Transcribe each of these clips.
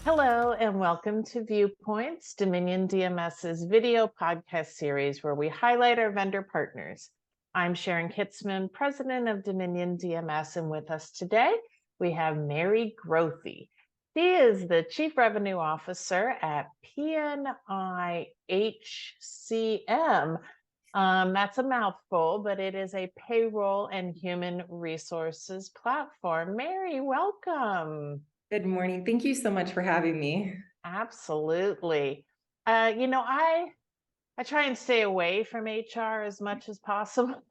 Hello, and welcome to Viewpoints, Dominion DMS's video podcast series where we highlight our vendor partners. I'm Sharon Kitzman, president of Dominion DMS, and with us today, we have Mary Grothe. She is the Chief Revenue Officer at PNI HCM. That's a mouthful, but it is a payroll and human resources platform. Mary, welcome. Good morning. Thank you so much for having me. Absolutely. I try and stay away from HR as much as possible.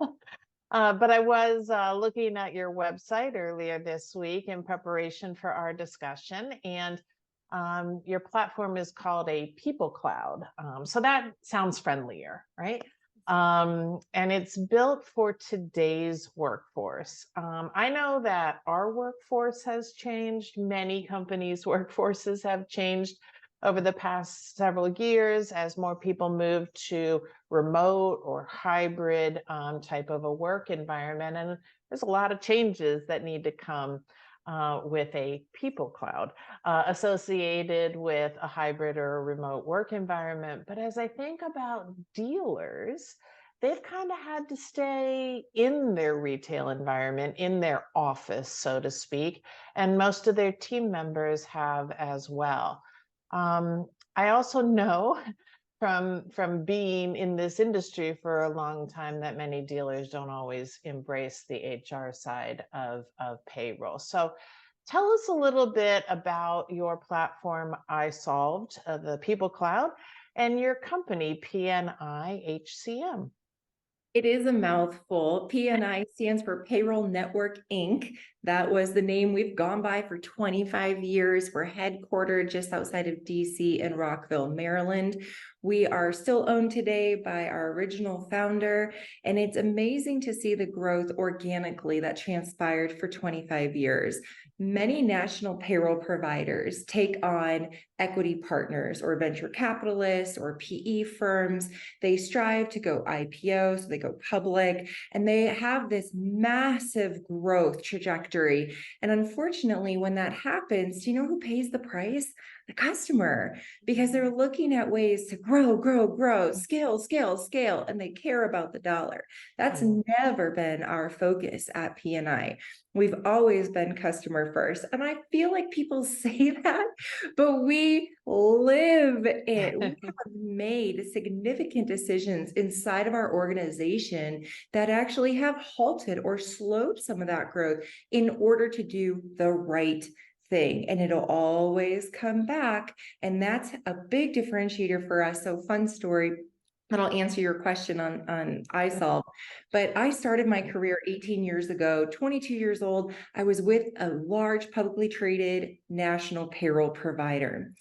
But I was looking at your website earlier this week in preparation for our discussion, and your platform is called a People Cloud. So that sounds friendlier, right? And it's built for today's workforce. I know that our workforce has changed. Many companies' workforces have changed over the past several years as more people move to remote or hybrid type of a work environment. And there's a lot of changes that need to come with a people cloud associated with a hybrid or a remote work environment. But as I think about dealers, they've kind of had to stay in their retail environment, in their office, so to speak, and most of their team members have as well. I also know from being in this industry for a long time that many dealers don't always embrace the HR side of payroll. So tell us a little bit about your platform, iSolved, the People Cloud, and your company, PNI HCM. It is a mouthful. PNI stands for Payroll Network Inc. That was the name we've gone by for 25 years. We're headquartered just outside of DC in Rockville, Maryland. We are still owned today by our original founder, and it's amazing to see the growth organically that transpired for 25 years. Many national payroll providers take on equity partners or venture capitalists or PE firms. They strive to go IPO, so they go public, and they have this massive growth trajectory. And unfortunately, when that happens, do you know who pays the price? The customer, because they're looking at ways to grow, scale, and they care about the dollar. That's never been our focus at PNI. We've always been customer first. And I feel like people say that, but we live it. We have made significant decisions inside of our organization that actually have halted or slowed some of that growth in order to do the right thing, and it'll always come back. And that's a big differentiator for us. So fun story, and I'll answer your question on iSolve. But I started my career 18 years ago, 22 years old. I was with a large publicly traded national payroll provider.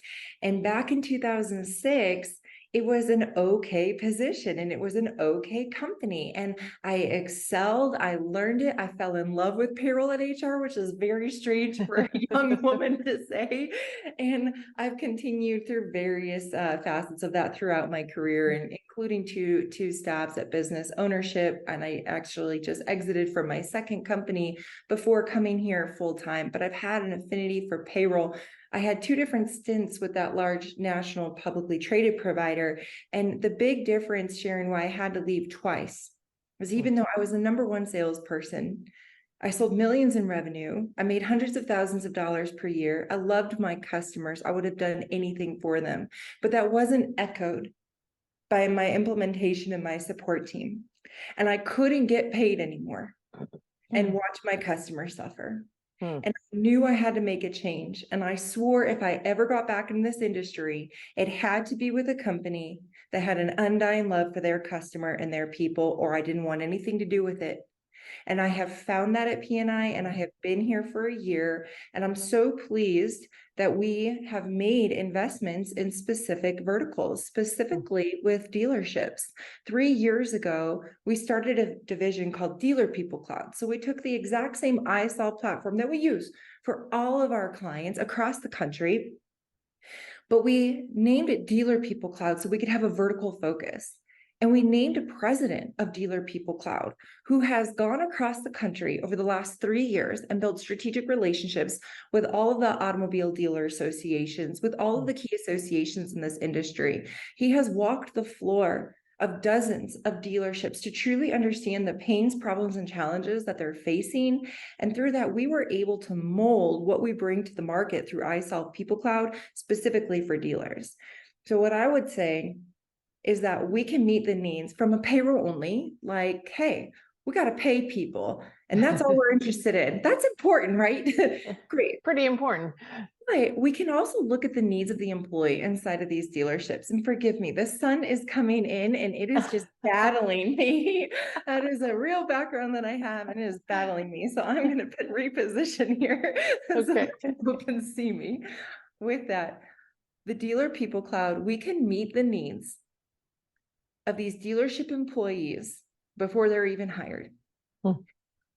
And back in 2006, it was an okay position and it was an okay company. And I excelled, I learned it. I fell in love with payroll at HR, which is very strange for a young woman to say. And I've continued through various facets of that throughout my career, and including two stabs at business ownership. And I actually just exited from my second company before coming here full time, but I've had an affinity for payroll. I had two different stints with that large national publicly traded provider. And the big difference, Sharon, why I had to leave twice was even though I was the number one salesperson, I sold millions in revenue. I made hundreds of thousands of dollars per year. I loved my customers. I would have done anything for them. But that wasn't echoed by my implementation and my support team. And I couldn't get paid anymore and watch my customers suffer. And I knew I had to make a change. And I swore if I ever got back in this industry, it had to be with a company that had an undying love for their customer and their people, or I didn't want anything to do with it. And I have found that at PNI, and I have been here for a year. And I'm so pleased that we have made investments in specific verticals, specifically with dealerships. 3 years ago, we started a division called Dealer People Cloud. So we took the exact same iSolve platform that we use for all of our clients across the country, but we named it Dealer People Cloud so we could have a vertical focus. And we named a president of Dealer People Cloud who has gone across the country over the last 3 years and built strategic relationships with all of the automobile dealer associations, with all of the key associations in this industry. He has walked the floor of dozens of dealerships to truly understand the pains, problems, and challenges that they're facing. And through that, we were able to mold what we bring to the market through iSolve People Cloud, specifically for dealers. So what I would say is that we can meet the needs from a payroll only, like, hey, we got to pay people, and that's all we're interested in. That's important, right? Great. Pretty important. But we can also look at the needs of the employee inside of these dealerships. And forgive me, the sun is coming in and it is just battling me. That is a real background that I have, and it is battling me. So I'm going to reposition here so Okay. that people can see me. With that, the Dealer People Cloud, we can meet the needs of these dealership employees before they're even hired.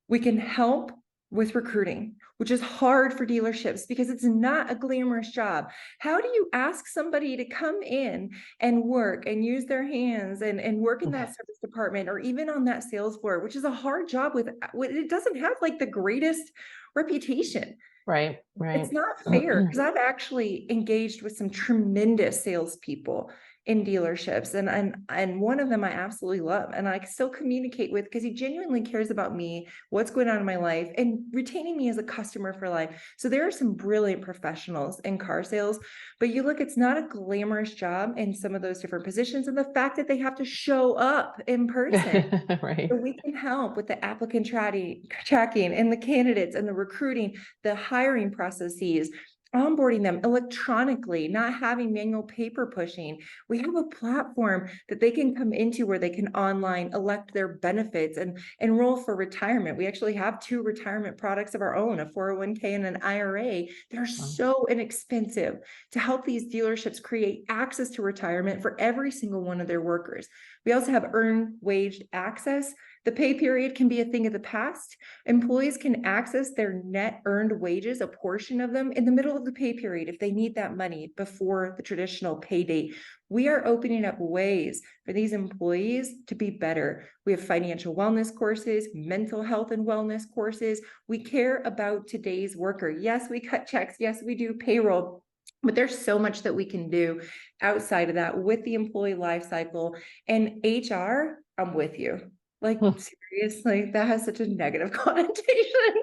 We can help with recruiting, which is hard for dealerships because it's not a glamorous job. How do you ask somebody to come in and work and use their hands and work in that service department or even on that sales floor, which is a hard job with it doesn't have like the greatest reputation. Right. It's not fair because I've actually engaged with some tremendous salespeople in dealerships, and one of them I absolutely love, and I still communicate with because he genuinely cares about me, what's going on in my life, and retaining me as a customer for life. So there are some brilliant professionals in car sales, but you look, it's not a glamorous job in some of those different positions, and the fact that they have to show up in person. Right. So we can help with the applicant tracking and the candidates and the recruiting, the hiring processes, onboarding them electronically, not having manual paper pushing. We have a platform that they can come into where they can online elect their benefits and enroll for retirement. We actually have 2 retirement products of our own, a 401k and an IRA. They're so inexpensive to help these dealerships create access to retirement for every single one of their workers. We also have earned wage access. The pay period can be a thing of the past. Employees can access their net earned wages, a portion of them, in the middle of the pay period if they need that money before the traditional pay date. We are opening up ways for these employees to be better. We have financial wellness courses, mental health and wellness courses. We care about today's worker. Yes, we cut checks. Yes, we do payroll. But there's so much that we can do outside of that with the employee life cycle. And HR, I'm with you. Like, seriously, that has such a negative connotation.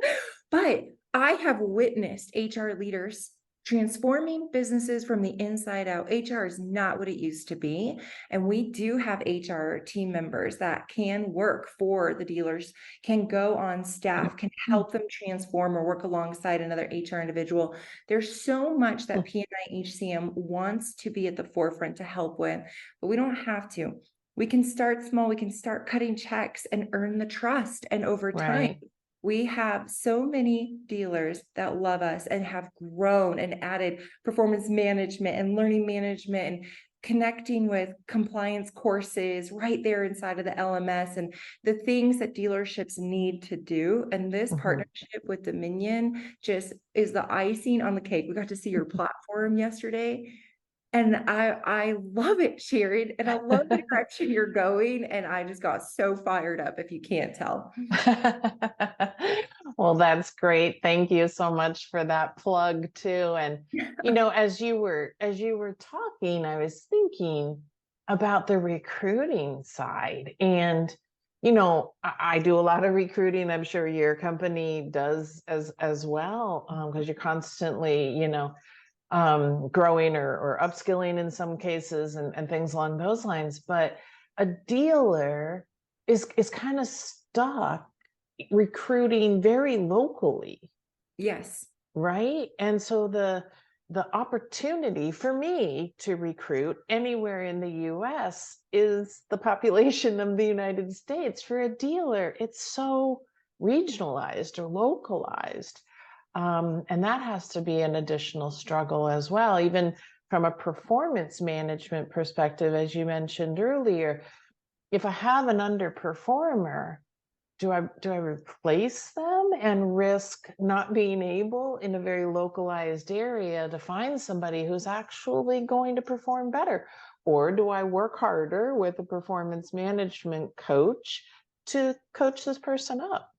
But I have witnessed HR leaders transforming businesses from the inside out. HR is not what it used to be. And we do have HR team members that can work for the dealers, can go on staff, can help them transform or work alongside another HR individual. There's so much that PNI HCM wants to be at the forefront to help with, but we don't have to. We can start small, we can start cutting checks and earn the trust. And over time, we have so many dealers that love us and have grown and added performance management and learning management and connecting with compliance courses right there inside of the LMS and the things that dealerships need to do. And this partnership with Dominion just is the icing on the cake. We got to see your platform yesterday. And I love it, Sharon, and I love the direction you're going. And I just got so fired up, if you can't tell. Well, that's great. Thank you so much for that plug too. And as you were talking, I was thinking about the recruiting side. And I do a lot of recruiting. I'm sure your company does as well, because you're constantly, growing or upskilling in some cases and things along those lines. But a dealer is kind of stuck recruiting very locally. Yes. Right. And so the opportunity for me to recruit anywhere in the US is the population of the United States. For a dealer, it's so regionalized or localized. And that has to be an additional struggle as well, even from a performance management perspective, as you mentioned earlier. If I have an underperformer, do I replace them and risk not being able in a very localized area to find somebody who's actually going to perform better? or do I work harder with a performance management coach to coach this person up?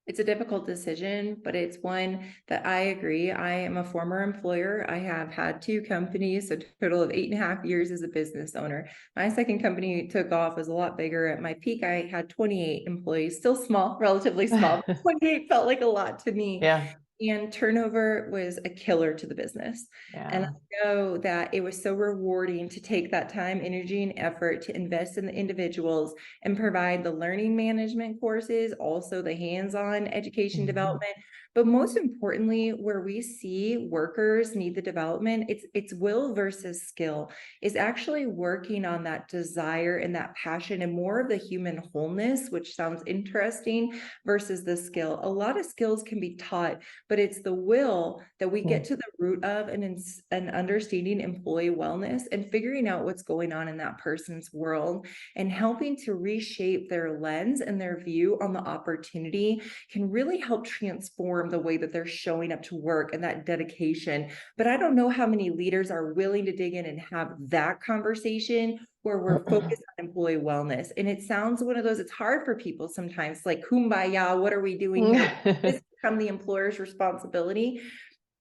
It's a difficult decision, but it's one that I agree. I am a former employer. I have had 2 companies, a total of 8.5 years as a business owner. My second company took off, was a lot bigger. At my peak, I had 28 employees, still small, relatively small. 28 felt like a lot to me. Yeah, And turnover was a killer to the business. And yeah. I know that it was so rewarding to take that time, energy, and effort to invest in the individuals and provide the learning management courses, also the hands-on education Mhm. development. But most importantly, where we see workers need the development, it's will versus skill, is actually working on that desire and that passion and more of the human wholeness, which sounds interesting, versus the skill. A lot of skills can be taught, but it's the will that we get to the root of, and understanding employee wellness and figuring out what's going on in that person's world and helping to reshape their lens and their view on the opportunity can really help transform the way that they're showing up to work and that dedication. But I don't know how many leaders are willing to dig in and have that conversation where we're focused on employee wellness. And it sounds one of those, it's hard for people sometimes, like kumbaya, what are we doing here? This become the employer's responsibility.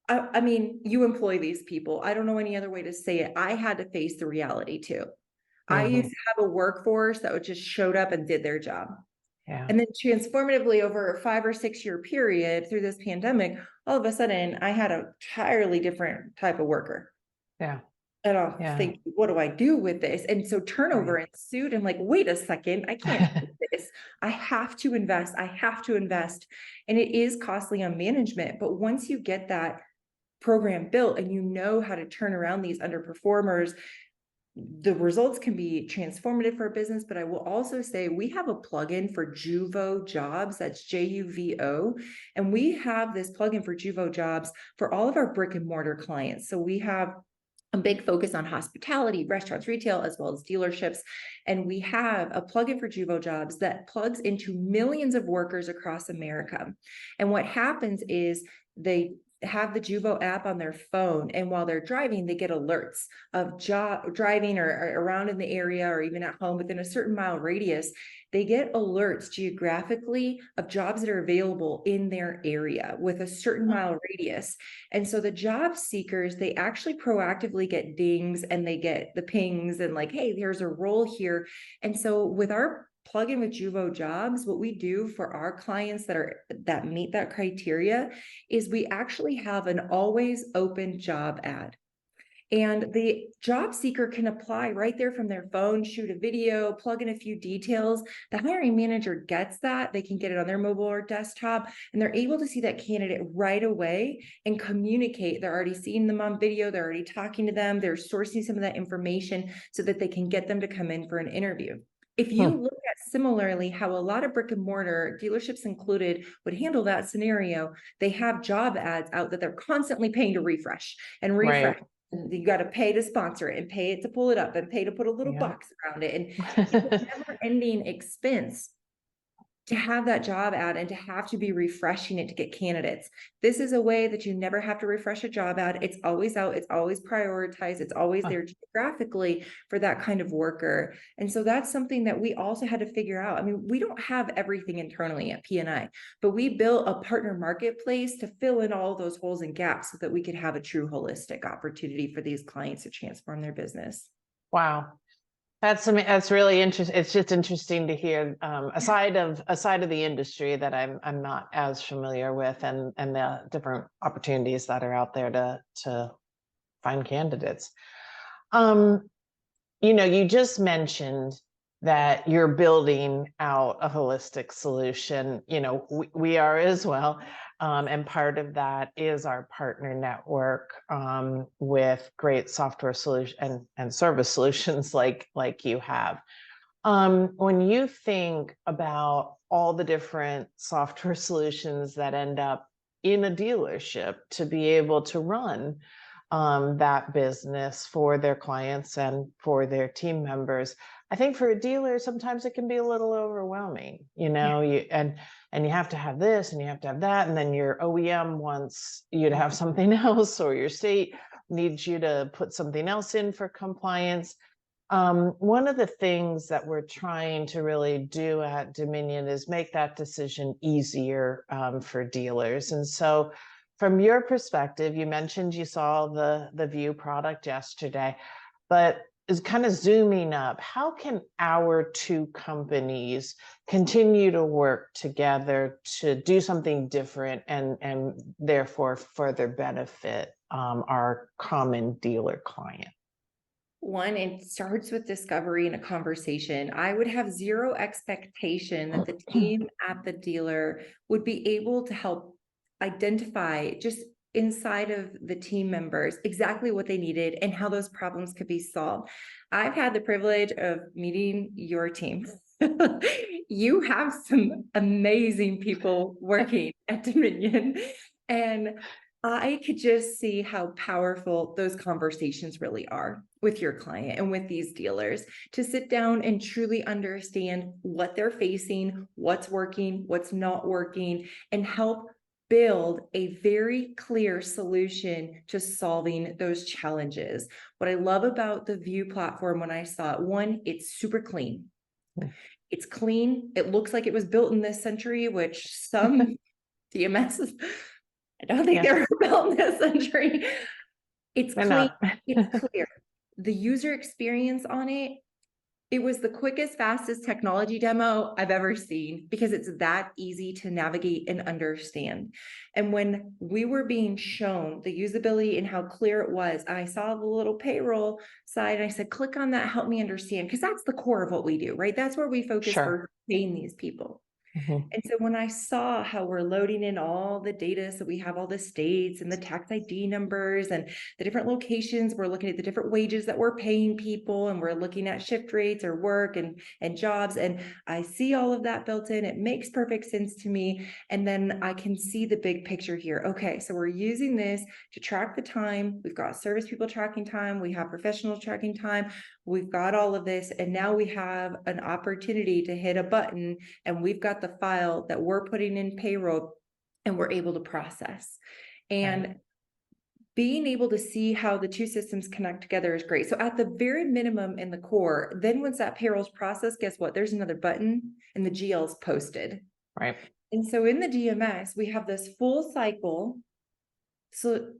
I mean, you employ these people. I don't know any other way to say it. I had to face the reality too. I used Mhm. to have a workforce that just showed up and did their job. Yeah, And then transformatively over a 5 or 6 year period through this pandemic, all of a sudden I had a entirely different type of worker. yeah, And I'm yeah. thinking, what do I do with this? And so turnover Right. ensued. I'm like, wait a second, I can't do this. I have to invest. I have to invest. And it is costly on management. But once you get that program built and you know how to turn around these underperformers, the results can be transformative for a business. But I will also say we have a plugin for Juvo Jobs. That's Juvo. And we have this plugin for Juvo Jobs for all of our brick and mortar clients. So we have a big focus on hospitality, restaurants, retail, as well as dealerships. And we have a plugin for Juvo Jobs that plugs into millions of workers across America. And what happens is they have the Juvo app on their phone, and while they're driving, they get alerts of driving or around in the area or even at home within a certain mile radius. They get alerts geographically of jobs that are available in their area with a certain mile radius. And so the job seekers, they actually proactively get dings and they get the pings and like, hey, there's a role here. And so with our plugin with Juvo Jobs, what we do for our clients that meet that criteria is we actually have an always open job ad. And the job seeker can apply right there from their phone, shoot a video, plug in a few details. The hiring manager gets that. They can get it on their mobile or desktop, and they're able to see that candidate right away and communicate. They're already seeing them on video. They're already talking to them. They're sourcing some of that information so that they can get them to come in for an interview. If you Hmm. look at similarly how a lot of brick and mortar dealerships included would handle that scenario, they have job ads out that they're constantly paying to refresh and refresh. Right. You got to pay to sponsor it and pay it to pull it up and pay to put a little Yeah. box around it. And it's a never ending expense to have that job ad and to have to be refreshing it to get candidates. This is a way that you never have to refresh a job ad. It's always out. It's always prioritized. It's always there geographically for that kind of worker. And so that's something that we also had to figure out. I mean, we don't have everything internally at PNI, but we built a partner marketplace to fill in all those holes and gaps so that we could have a true holistic opportunity for these clients to transform their business. Wow. That's really interesting. It's just interesting to hear aside of the industry that I'm not as familiar with, and the different opportunities that are out there to find candidates. You just mentioned that you're building out a holistic solution. We are as well. And part of that is our partner network with great software solution and service solutions like you have. When you think about all the different software solutions that end up in a dealership to be able to run that business for their clients and for their team members, I think for a dealer, sometimes it can be a little overwhelming, and you have to have this and you have to have that. And then your OEM wants you to have something else, or your state needs you to put something else in for compliance. One of the things that we're trying to really do at Dominion is make that decision easier for dealers. And so from your perspective, you mentioned you saw the View product yesterday, but is kind of zooming up, how can our two companies continue to work together to do something different and therefore further benefit our common dealer client? One, it starts with discovery and a conversation. I would have zero expectation that the team at the dealer would be able to help identify just inside of the team members exactly what they needed and how those problems could be solved. I've had the privilege of meeting your team. You have some amazing people working at Dominion, and I could just see how powerful those conversations really are with your client and with these dealers to sit down and truly understand what they're facing, what's working, what's not working, and help build a very clear solution to solving those challenges. What I love about the View platform when I saw it, one, it's super clean. It's clean. It looks like it was built in this century, which some DMSs, I don't think they were built in this century. It's clean, it's clear. The user experience on it, it was the quickest, fastest technology demo I've ever seen because it's that easy to navigate and understand. And when we were being shown the usability and how clear it was, and I saw the little payroll side, and I said, click on that, help me understand, because that's the core of what we do, right? That's where we focus for paying these people. And so when I saw how we're loading in all the data, so we have all the states and the tax ID numbers and the different locations, we're looking at the different wages that we're paying people, and we're looking at shift rates or work and jobs. And I see all of that built in. It makes perfect sense to me. And then I can see the big picture here. Okay, so we're using this to track the time. We've got service people tracking time. We have professionals tracking time. We've got all of this. And now we have an opportunity to hit a button, and we've got the file that we're putting in payroll and we're able to process. And being able to see how the two systems connect together is great. So at the very minimum in the core, then once that payroll's processed, guess what? There's another button and the GL's posted. Right. And so in the DMS, we have this full cycle. So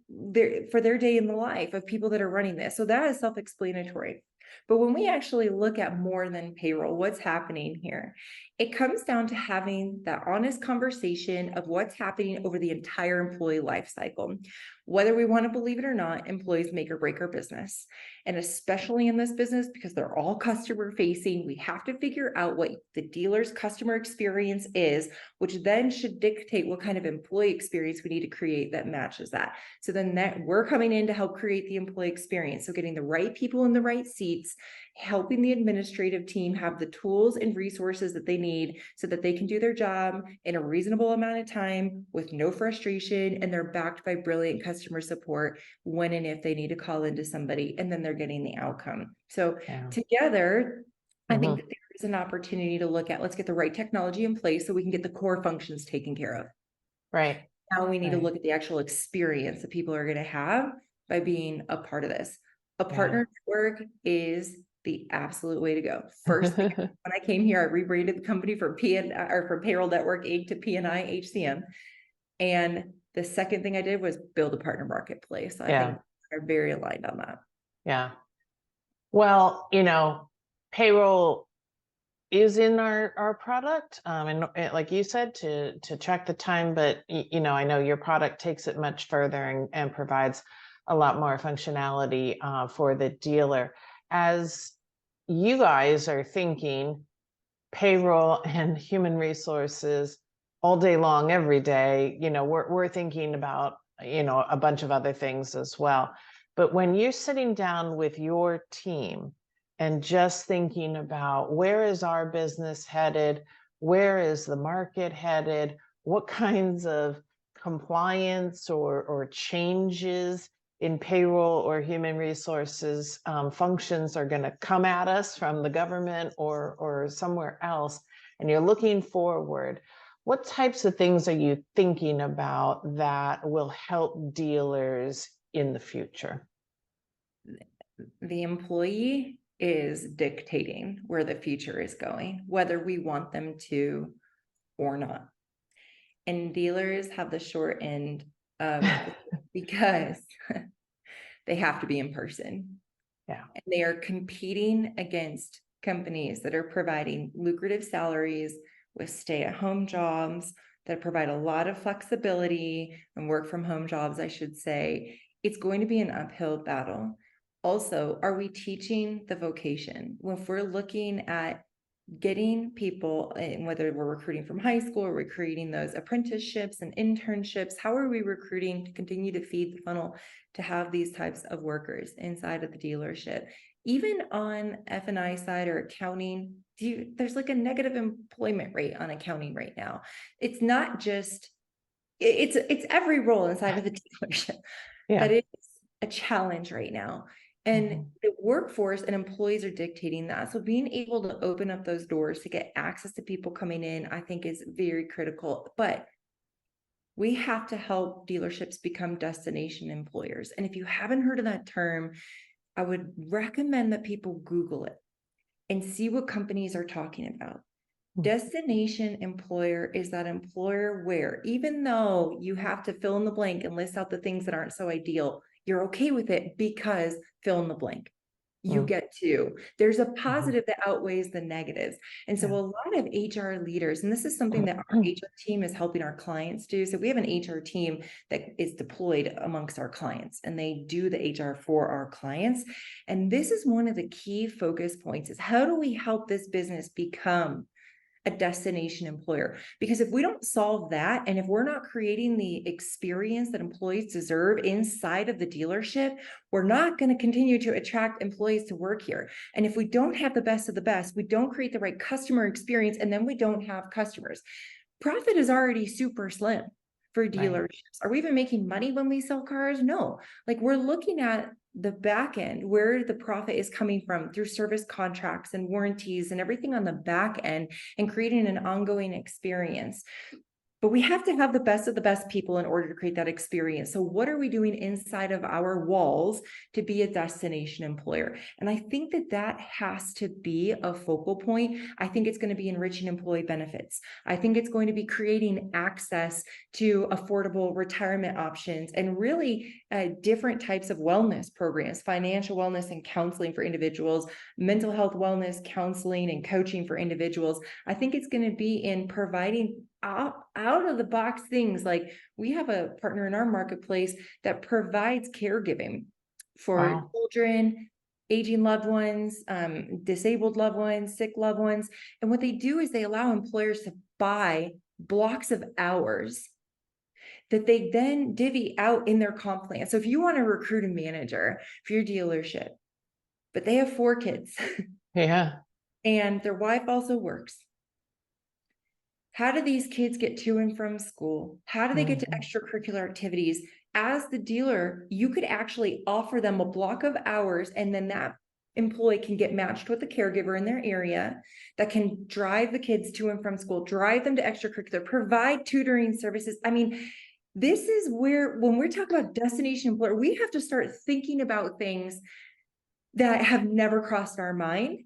for their day in the life of people that are running this. So that is self-explanatory. But when we actually look at more than payroll, what's happening here? It comes down to having that honest conversation of what's happening over the entire employee life cycle. Whether we want to believe it or not, employees make or break our business. And especially in this business, because they're all customer facing, we have to figure out what the dealer's customer experience is, which then should dictate what kind of employee experience we need to create that matches that. So then we're coming in to help create the employee experience. So getting the right people in the right seats, helping the administrative team have the tools and resources that they need so that they can do their job in a reasonable amount of time with no frustration, and they're backed by brilliant customer support when and if they need to call into somebody, and then they're getting the outcome. So together, I think that there is an opportunity to look at, let's get the right technology in place so we can get the core functions taken care of. Right. Now we need to look at the actual experience that people are going to have by being a part of this. A partner network is the absolute way to go. First, when I came here, I rebranded the company from Payroll Network Inc. to PNI HCM. And the second thing I did was build a partner marketplace. So I think we're very aligned on that. Yeah. Well, payroll is in our product, and like you said, to track the time, but I know your product takes it much further and provides a lot more functionality for the dealer. As you guys are thinking payroll and human resources all day long, every day, we're thinking about a bunch of other things as well. But when you're sitting down with your team and just thinking about where is our business headed, where is the market headed, what kinds of compliance or changes in payroll or human resources functions are going to come at us from the government or somewhere else, and you're looking forward, what types of things are you thinking about that will help dealers in the future? The employee is dictating where the future is going, whether we want them to or not. And dealers have the short end of because they have to be in person. Yeah. And they are competing against companies that are providing lucrative salaries with stay-at-home jobs that provide a lot of flexibility and work from home jobs, I should say. It's going to be an uphill battle. Also, are we teaching the vocation? If we're looking at getting people, and whether we're recruiting from high school or we're creating those apprenticeships and internships, how are we recruiting to continue to feed the funnel to have these types of workers inside of the dealership? Even on F&I side or accounting, there's like a negative employment rate on accounting right now. It's not just, it's every role inside of the dealership that is a challenge right now. And the workforce and employees are dictating that. So being able to open up those doors to get access to people coming in, I think is very critical. But we have to help dealerships become destination employers. And if you haven't heard of that term, I would recommend that people Google it and see what companies are talking about. Destination employer is that employer where, even though you have to fill in the blank and list out the things that aren't so ideal, you're okay with it because fill in the blank. You get to. There's a positive that outweighs the negatives. And so a lot of HR leaders, and this is something that our HR team is helping our clients do. So we have an HR team that is deployed amongst our clients, and they do the HR for our clients. And this is one of the key focus points is how do we help this business become a destination employer? Because if we don't solve that, and if we're not creating the experience that employees deserve inside of the dealership, we're not going to continue to attract employees to work here. And if we don't have the best of the best, we don't create the right customer experience, and then we don't have customers. Profit is already super slim for dealerships. Are we even making money when we sell cars? No. Like, we're looking at the back end, where the profit is coming from through service contracts and warranties and everything on the back end, and creating an ongoing experience. But we have to have the best of the best people in order to create that experience. So what are we doing inside of our walls to be a destination employer? And I think that that has to be a focal point. I think it's going to be enriching employee benefits. I think it's going to be creating access to affordable retirement options and really different types of wellness programs, financial wellness and counseling for individuals, mental health wellness, counseling and coaching for individuals. I think it's going to be in providing out of the box things. Like, we have a partner in our marketplace that provides caregiving for children, aging loved ones, disabled loved ones, sick loved ones. And what they do is they allow employers to buy blocks of hours that they then divvy out in their comp plan. So if you want to recruit a manager for your dealership, but they have 4 kids, and their wife also works, how do these kids get to and from school? How do they get to extracurricular activities? As the dealer, you could actually offer them a block of hours, and then that employee can get matched with a caregiver in their area that can drive the kids to and from school, drive them to extracurricular, provide tutoring services. I mean, this is where, when we're talking about destination employer, we have to start thinking about things that have never crossed our mind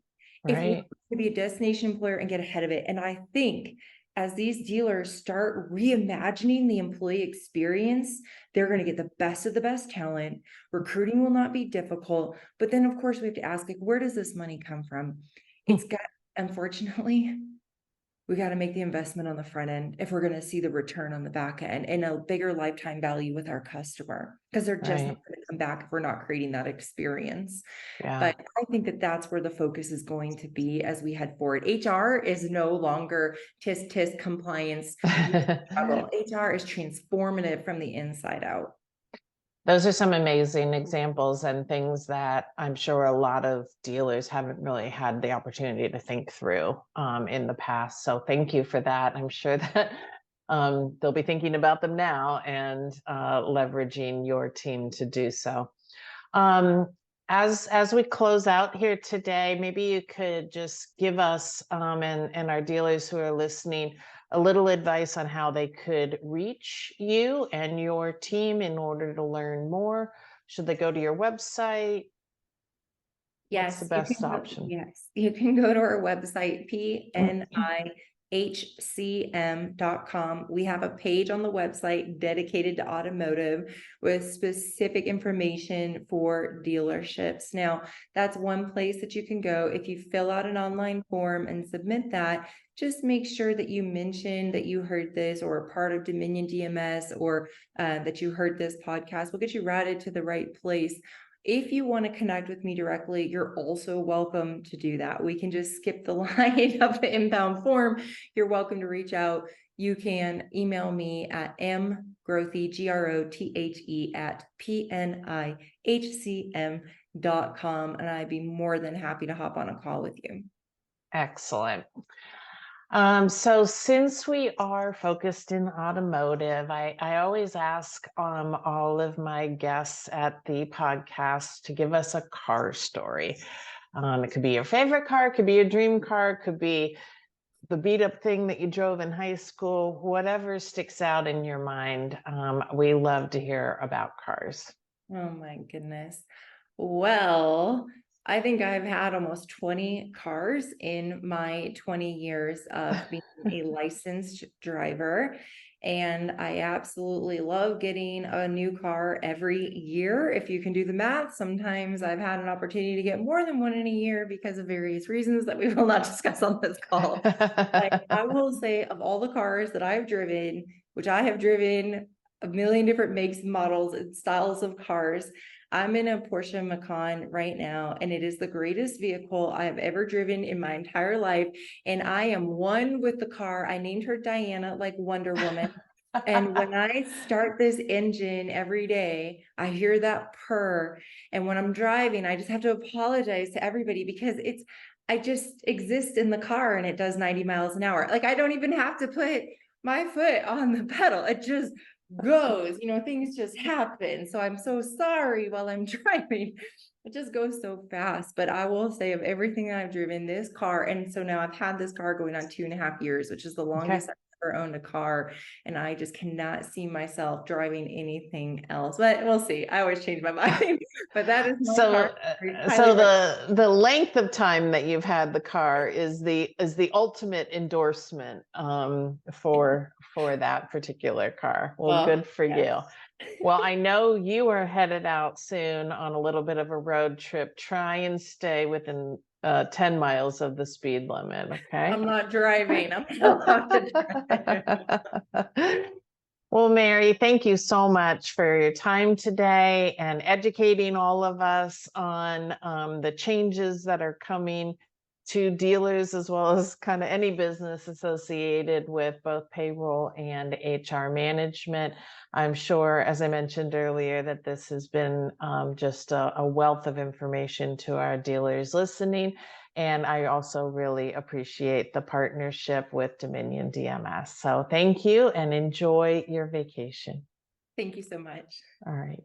if we want to be a destination employer and get ahead of it. And I think as these dealers start reimagining the employee experience, they're going to get the best of the best talent. Recruiting will not be difficult. But then, of course, we have to ask, like, where does this money come from? It's got, unfortunately, we got to make the investment on the front end if we're going to see the return on the back end and a bigger lifetime value with our customer, because they're just not going to come back if we're not creating that experience. But I think that that's where the focus is going to be as we head forward. HR is no longer tisk compliance. HR is transformative from the inside out. Those are some amazing examples and things that I'm sure a lot of dealers haven't really had the opportunity to think through in the past. So thank you for that. I'm sure that they'll be thinking about them now and leveraging your team to do so. As we close out here today, maybe you could just give us and our dealers who are listening a little advice on how they could reach you and your team in order to learn more. Should they go to your website? What's the Yes, you best can go, option? yes, you can go to our website, PNIHCM.com. We have a page on the website dedicated to automotive with specific information for dealerships. Now, that's one place that you can go. If you fill out an online form and submit that, just make sure that you mention that you heard this or are part of Dominion DMS, or that you heard this podcast. We'll get you routed to the right place. If you want to connect with me directly, you're also welcome to do that. We can just skip the line of the inbound form. You're welcome to reach out. You can email me at mgrothe, Grothe at PNIHCM.com, and I'd be more than happy to hop on a call with you. Excellent. So since we are focused in automotive, I always ask all of my guests at the podcast to give us a car story. It could be your favorite car, it could be your dream car, it could be the beat up thing that you drove in high school, whatever sticks out in your mind. We love to hear about cars. Oh my goodness. Well, I think I've had almost 20 cars in my 20 years of being a licensed driver. And I absolutely love getting a new car every year. If you can do the math, sometimes I've had an opportunity to get more than one in a year because of various reasons that we will not discuss on this call. But I will say, of all the cars that I've driven, which I have driven a million different makes, models, and styles of cars, I'm in a Porsche Macan right now, and it is the greatest vehicle I have ever driven in my entire life. And I am one with the car. I named her Diana, like Wonder Woman. And when I start this engine every day, I hear that purr. And when I'm driving, I just have to apologize to everybody because I just exist in the car and it does 90 miles an hour. Like, I don't even have to put my foot on the pedal. It just goes, things just happen. So I'm so sorry while I'm driving. It just goes so fast. But I will say, of everything I've driven, this car, and so now I've had this car going on 2.5 years, which is the longest I've ever owned a car. And I just cannot see myself driving anything else. But we'll see. I always change my mind. But that is my car. So the length of time that you've had the car is the ultimate endorsement for that particular car. Well, good for you. Well, I know you are headed out soon on a little bit of a road trip. Try and stay within 10 miles of the speed limit, okay? I'm not driving. I'm not allowed to drive. Well, Mary, thank you so much for your time today and educating all of us on the changes that are coming to dealers, as well as kind of any business associated with both payroll and HR management. I'm sure, as I mentioned earlier, that this has been just a wealth of information to our dealers listening. And I also really appreciate the partnership with Dominion DMS. So thank you and enjoy your vacation. Thank you so much. All right.